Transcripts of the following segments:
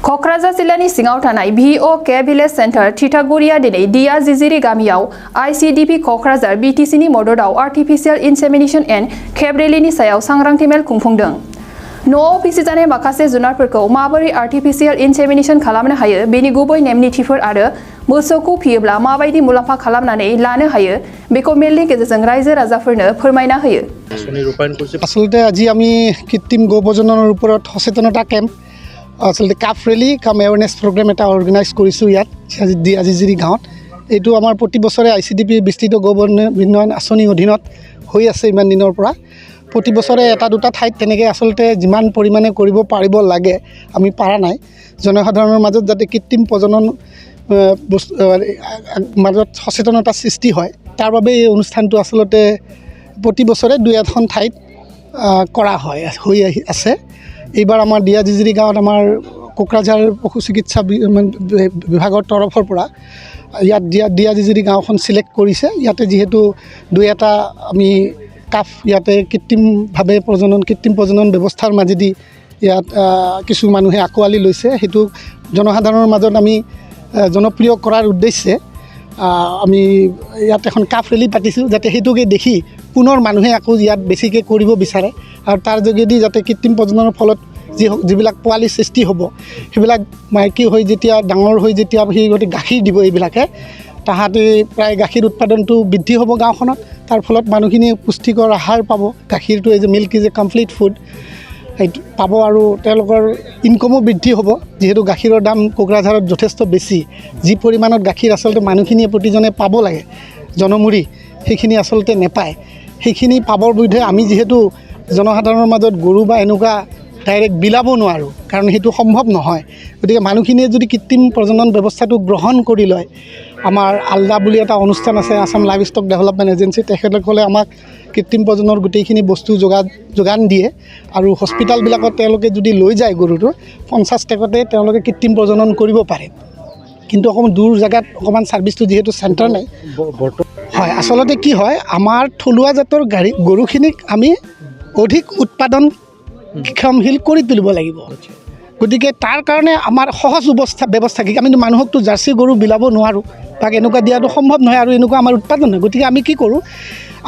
Kokrajhar जिल्लानि सिङाव थानाय VOK Village Center थिथागुरिया दिनै दिया जिजिरि गामियाव ICDP Kokrajhar BTC नि मददाव आर्टिफिशियल इनसेमिनेशन एन्ड खेबरेलिनि सायाव सांग्रांथि मेल खुंफुंदों। न'आव फिसिजानाय माखासे जुनारफोरखौ माबोरै आर्टिफिशियल इनसेमिनेशन खालामनो हायो बेनि गुबै नेमनिथिफोर आरो मोसौखौ फियोब्ला माबायदि मुलाम्फा खालामनानै लानो हायो बेखौ मेलनि गेजेरजों रायजो राजाफोरनो फोरमायना होयो। आसलते আজি আমি কৃত্ৰিম গো প্ৰজননৰ ওপৰত সচেতনতা কেম্প আচলতে কাফ ৰেলি কাম এৱাৰনেছ প্ৰগ্ৰেম এটা অৰ্গেনাইজ কৰিছোঁ ইয়াত আজিজিৰি গাঁৱত। এইটো আমাৰ প্ৰতি বছৰে ICDP বিস্তৃত গো উন্নয়ন আঁচনিৰ অধীনত হৈ আছে ইমান দিনৰ পৰা। প্ৰতি বছৰে এটা দুটা ঠাইত তেনেকৈ আচলতে যিমান পৰিমাণে কৰিব পাৰিব লাগে আমি পাৰা নাই। জনসাধাৰণৰ মাজত যাতে কৃত্ৰিম প্ৰজনন মাজত সচেতনতা সৃষ্টি হয় তাৰ বাবে এই অনুষ্ঠানটো আচলতে প্ৰতি বছৰে দুই এখন ঠাইত কৰা হয় হৈ আছে। এইবাৰ আমাৰ দিয়া জিজিৰি গাঁৱত আমাৰ কোকৰাঝাৰ পশু চিকিৎসা বিভাগৰ তৰফৰ পৰা ইয়াত দিয়া জিজিৰি গাঁওখন চিলেক্ট কৰিছে। ইয়াতে যিহেতু দুই এটা আমি কাফ ইয়াতে কৃত্ৰিম প্ৰজনন ব্যৱস্থাৰ মাজেদি ইয়াত কিছু মানুহে আঁকোৱালি লৈছে। সেইটো জনসাধাৰণৰ মাজত আমি জনপ্ৰিয় কৰাৰ উদ্দেশ্যে আমি ইয়াত এখন কাফ ৰেলি পাতিছোঁ যাতে সেইটোকে দেখি পুনৰ মানুহে আকৌ ইয়াত বেছিকৈ কৰিব বিচাৰে আৰু তাৰ যোগেদি যাতে কৃত্ৰিম প্ৰজননৰ ফলত যিবিলাক পোৱালি সৃষ্টি হ'ব সেইবিলাক মাইকী হৈ যেতিয়া ডাঙৰ হৈ যেতিয়া সিহঁতে গাখীৰ দিব এইবিলাকে তাহাঁতে প্ৰায় গাখীৰ উৎপাদনটো বৃদ্ধি হ'ব গাঁওখনত। তাৰ ফলত মানুহখিনিয়ে পুষ্টিকৰ আহাৰ পাব। গাখীৰটো এই যে milk is a complete food সেইটো পাব আৰু তেওঁলোকৰ ইনকমো বৃদ্ধি হ'ব। যিহেতু গাখীৰৰ দাম কোকৰাঝাৰত যথেষ্ট বেছি, যি পৰিমাণত গাখীৰ আচলতে মানুহখিনিয়ে প্ৰতিজনে পাব লাগে জনমুৰি সেইখিনি আচলতে নেপায়। সেইখিনি পাবৰ বিৰুদ্ধে আমি যিহেতু জনসাধাৰণৰ মাজত গৰু বা এনেকুৱা ডাইৰেক্ট বিলাব নোৱাৰোঁ কাৰণ সেইটো সম্ভৱ নহয়। গতিকে মানুহখিনিয়ে যদি কৃত্ৰিম প্ৰজনন ব্যৱস্থাটো গ্ৰহণ কৰি লয়, আমাৰ আলদা বুলি এটা অনুষ্ঠান আছে Assam live stock development agency, তেখেতসকলে আমাক কৃত্ৰিম প্ৰজননৰ গোটেইখিনি বস্তু যোগান দিয়ে আৰু হস্পিটেলবিলাকত তেওঁলোকে যদি লৈ যায় গৰুটো 50 টকাতে তেওঁলোকে কৃত্ৰিম প্ৰজনন কৰিব পাৰে। কিন্তু অকণমান দূৰ জেগাত অকণমান ছাৰ্ভিচটো যিহেতু চেণ্টাৰ নাই হয়। আচলতে কি হয় আমাৰ থলুৱা জাতৰ গৰুখিনিক আমি অধিক উৎপাদনক্ষমশীল কৰি তুলিব লাগিব। গতিকে তাৰ কাৰণে আমাৰ সহজ ব্যৱস্থা কি আমি মানুহকতো জাৰ্চি গৰু বিলাব নোৱাৰোঁ তাক এনেকুৱা দিয়াটো সম্ভৱ নহয় আৰু এনেকুৱা আমাৰ উৎপাদন নহয়। গতিকে আমি কি কৰোঁ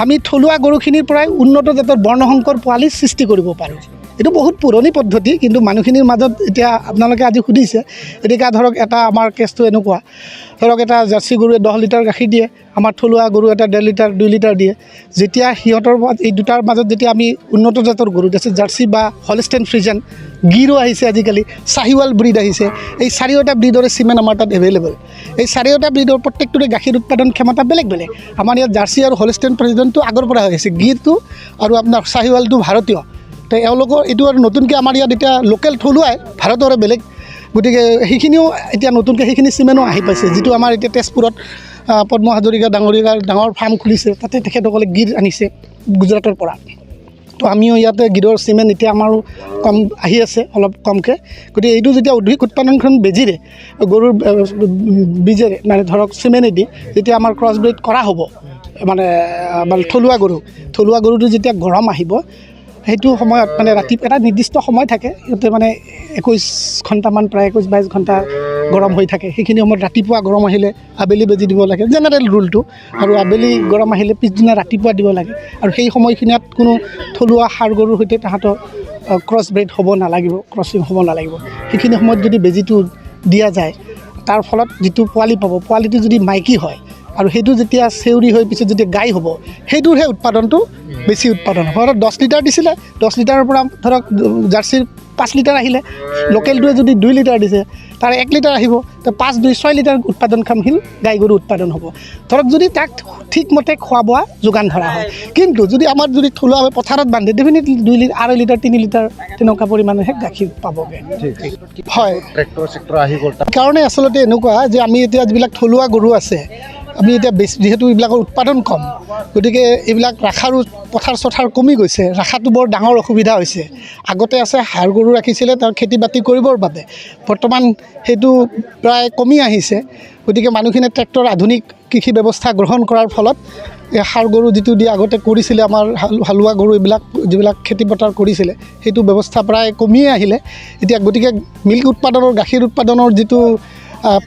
আমি থলুৱা গৰুখিনিৰ পৰাই উন্নত জাতৰ বৰ্ণসংকৰ পোৱালি সৃষ্টি কৰিব পাৰোঁ। এইটো বহুত পুৰণি পদ্ধতি কিন্তু মানুহখিনিৰ মাজত এতিয়া আপোনালোকে আজি সুধিছে। এতিয়া ধৰক এটা আমাৰ কেছটো এনেকুৱা ধৰক এটা জাৰ্চি গৰুৱে 10 লিটাৰ গাখীৰ দিয়ে, আমাৰ থলুৱা গৰু এটা 1.5 লিটাৰ 2 লিটাৰ দিয়ে। যেতিয়া সিহঁতৰ এই দুটাৰ মাজত যেতিয়া আমি উন্নত জাতৰ গৰু আছে জাৰ্চি বা হলষ্টেইন ফ্ৰিজিয়ান গিৰো আহিছে, আজিকালি চাহিৱাল ব্ৰিড আহিছে, এই 4টা ব্ৰিডৰে চিমেন আমাৰ তাত এভেইলেবল। এই 4টা ব্ৰিডৰ প্ৰত্যেকটোৰে গাখীৰ উৎপাদন ক্ষমতা বেলেগ বেলেগ। আমাৰ ইয়াত জাৰ্চি আৰু হলষ্টেইন ফ্ৰিজিয়ানটো আগৰ পৰা হৈ আছে, গিৰটো আৰু আপোনাৰ চাহিৱালটো ভাৰতীয়। তো এওঁলোকৰ এইটো আৰু নতুনকৈ আমাৰ ইয়াত এতিয়া লোকেল থলুৱাই ভাৰতৰে বেলেগ। গতিকে সেইখিনিও এতিয়া নতুনকৈ সেইখিনি চিমেনো আহি পাইছে, যিটো আমাৰ এতিয়া তেজপুৰত পদ্ম হাজৰিকা ডাঙৰ ফাৰ্ম খুলিছে, তাতে তেখেতসকলে গিৰ আনিছে গুজৰাটৰ পৰা। তো আমিও ইয়াতে গিৰৰ চিমেণ্ট এতিয়া আমাৰো কম আহি আছে অলপ কমকৈ। গতিকে এইটো যেতিয়া অধিক উৎপাদনক্ষম বেজীৰে গৰুৰ বীজেৰে মানে ধৰক চিমেণ্টেদি যেতিয়া আমাৰ ক্ৰছ ব্ৰিড কৰা হ'ব মানে থলুৱা গৰুটো যেতিয়া গৰম আহিব সেইটো সময়ত মানে ৰাতি এটা নিৰ্দিষ্ট সময় থাকে, সিহঁতে মানে 21 ঘণ্টামান প্ৰায় 21-22 ঘণ্টা গৰম হৈ থাকে। সেইখিনি সময়ত ৰাতিপুৱা গৰম আহিলে আবেলি বেজি দিব লাগে জেনেৰেল ৰুলটো, আৰু আবেলি গৰম আহিলে পিছদিনা ৰাতিপুৱা দিব লাগে। আৰু সেই সময়খিনিত কোনো থলুৱা ষাঁড় গৰুৰ সৈতে তাহাঁতৰ ক্ৰছ ব্ৰিড হ'ব নালাগিব, ক্ৰছিং হ'ব নালাগিব। সেইখিনি সময়ত যদি বেজিটো দিয়া যায় তাৰ ফলত যিটো পোৱালি পাব, পোৱালিটো যদি মাইকী হয় আৰু সেইটো যেতিয়া চেউৰী হৈ পিছত যেতিয়া গাই হ'ব সেইটোৰহে উৎপাদনটো বেছি উৎপাদন হ'ব। ধৰক 10 লিটাৰ দিছিলে, 10 লিটাৰৰ পৰা ধৰক জাৰ্চিৰ 5 লিটাৰ আহিলে, লোকেলটোৱে যদি 2 লিটাৰ দিছে তাৰ 1 লিটাৰ আহিব, তো 5-2-6 লিটাৰ উৎপাদনক্ষমশীল গাই গৰু উৎপাদন হ'ব। ধৰক যদি তাক ঠিকমতে খোৱা বোৱা যোগান ধৰা হয়। কিন্তু যদি আমাৰ যদি থলুৱাভাৱে পথাৰত বান্ধে ডেফিনেটলি 2-2.5 লিটাৰ 3 লিটাৰ তেনেকুৱা পৰিমাণেহে গাখীৰ পাবগৈ। হয়, কাৰণে আচলতে এনেকুৱা যে আমি এতিয়া যিবিলাক থলুৱা গৰু আছে আমি এতিয়া যেহেতু এইবিলাকৰ উৎপাদন কম গতিকে এইবিলাক ৰাখাৰো পথাৰ কমি গৈছে ৰাখাটো বৰ ডাঙৰ অসুবিধা হৈছে আগতে আছে হাড় গৰু ৰাখিছিলে তাৰ খেতি বাতি কৰিবৰ বাবে বৰ্তমান সেইটো প্ৰায় কমি আহিছে গতিকে মানুহখিনিয়ে ট্ৰেক্টৰ আধুনিক কৃষি ব্যৱস্থা গ্ৰহণ কৰাৰ ফলত এই হাড় গৰু যিটো দি আগতে কৰিছিলে আমাৰ হালোৱা গৰু এইবিলাক যিবিলাক খেতি পথাৰ কৰিছিলে সেইটো ব্যৱস্থা প্ৰায় কমিয়ে আহিলে এতিয়া গতিকে মিল্ক উৎপাদনৰ গাখীৰ উৎপাদনৰ যিটো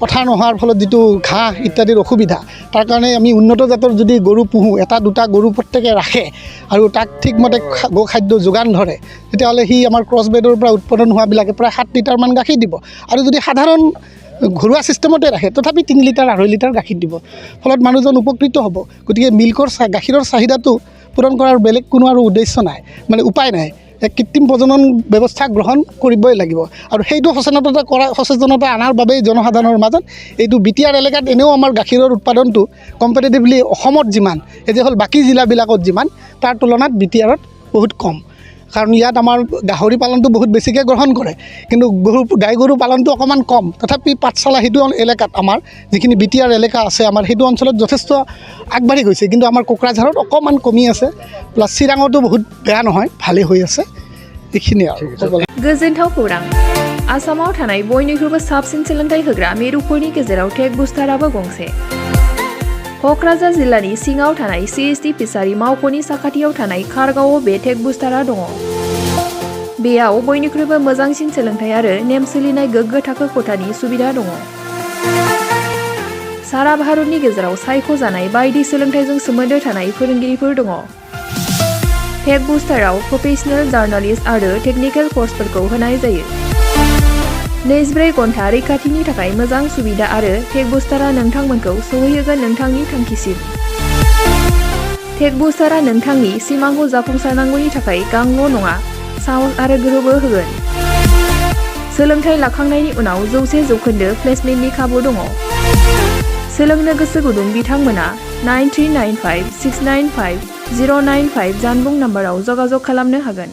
পথাৰ নোহোৱাৰ ফলত যিটো ঘাঁহ ইত্যাদিৰ অসুবিধা তাৰ কাৰণে আমি উন্নত জাতৰ যদি গৰু পুহোঁ এটা দুটা গৰু প্ৰত্যেকে ৰাখে আৰু তাক ঠিকমতে গোখাদ্য যোগান ধৰে তেতিয়াহ'লে সি আমাৰ ক্ৰছ ব্ৰীডৰ পৰা উৎপাদন হোৱাবিলাকে প্ৰায় 7 লিটাৰমান গাখীৰ দিব আৰু যদি সাধাৰণ ঘৰুৱা ছিষ্টেমতে ৰাখে তথাপি 3 লিটাৰ 2.5 লিটাৰ গাখীৰ দিব ফলত মানুহজন উপকৃত হ'ব গতিকে গাখীৰৰ চাহিদাটো পূৰণ কৰাৰ বেলেগ কোনো আৰু উদ্দেশ্য নাই মানে উপায় নাই এক কৃত্ৰিম প্ৰজনন ব্যৱস্থা গ্ৰহণ কৰিবই লাগিব আৰু সেইটো সচেতনতা আনাৰ বাবেই জনসাধাৰণৰ মাজত এইটো বিটিআৰ এলেকাত এনেও আমাৰ গাখীৰৰ উৎপাদনটো কম্পেটিটিভলি অসমত যিমান এই যে হ'ল বাকী জিলাবিলাকত যিমান তাৰ তুলনাত বিটিআৰত বহুত কম কাৰণ ইয়াত আমাৰ গাহৰি পালনটো বহুত বেছিকৈ গ্ৰহণ কৰে কিন্তু গাই গৰু পালনটো অকণমান কম তথাপি পাঠশালা সেইটো এলেকাত আমাৰ যিখিনি বিটিআৰ এলেকা আছে আমাৰ সেইটো অঞ্চলত যথেষ্ট আগবাঢ়ি গৈছে কিন্তু আমাৰ কোকৰাঝাৰত অকণমান কমি আছে প্লাছ চিৰাঙতো বহুত বেয়া নহয় ভালেই হৈ আছে এইখিনি আৰু गोजोनथाव खौरां आसामाव थानाय बयनिख्रुइबो साबसिन सोलोंथाइ होग्रा मिरुफोरनि गेजेराव टेक बुस्टाराबो गंसे क'क्राझार जिल्लानि सिङाव थानाय CST फिसारि मावख'नि साखाथियाव थानाय खारगावआव बे टेक बुस्टारा दङ बेयाव बयनिख्रुइबो मोजांसिन सोलोंथाइ आरो नेम सोलिनाय गोग्गो थाखो खथानि सुबिदा दङ सारा भारतनि गेजेराव सायख'जानाय बायदि सोलोंथाइजों सोमोन्दो थानाय फोरोंगिरिफोर दङ टेक बुस्टाराव प्रफेशनेल जार्नालिस्ट आरो टेकनिकेल कर्सफोरखौ होनाय जायो 24 घन्टा रैखाथिनि थाखाय मोजां सुबिदा आरो टेक बुस्टारा नोंथांमोनखौ सौहैहोगोन नोंथांनि थांखिसिम टेक बुस्टारा नोंथांनि सिमांखौ जाफुंसारनांगौनि थाखाय गांल' नङा साहस आरो गोहोबो होगोन सोलोंथाइ लाखांनायनि उनाव 100% प्लेसमेन्टनि खाबु दङ सोलोंनो गोसो गुदुं बिथांमोना 9395695095 जानबुं नाम्बाराव जगाजग खालामनो हागोन